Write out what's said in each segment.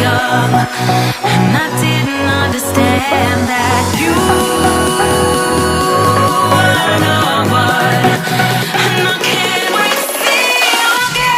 young, and I didn't understand that you were the one, and I can't wait to see you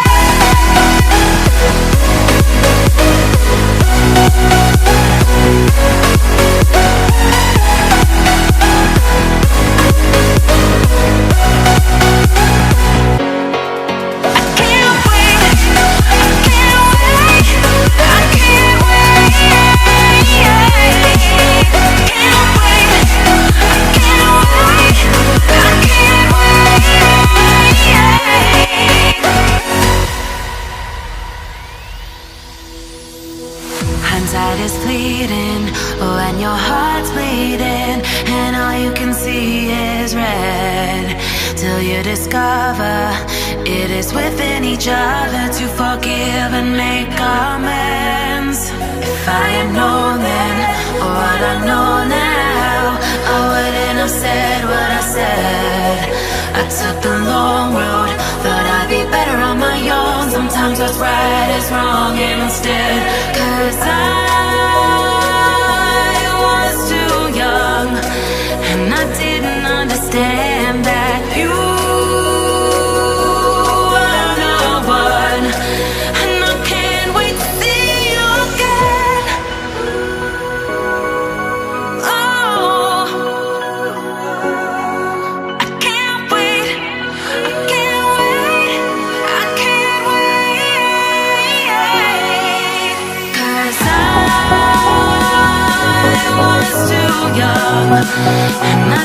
hindsight is fleeting when your heart's bleeding and all you can see is red, till you discover it is within each other to forgive and make amends. If I had known then what I know now, I wouldn't have said what I said. I took the long road, thought I'd be better on my own. Sometimes what's right is wrong instead, 'cause I was too young, and I didn't understand that you were the one, and I can't wait to see you again. Oh, I can't wait, I can't wait, I can't wait, 'cause I was too young, and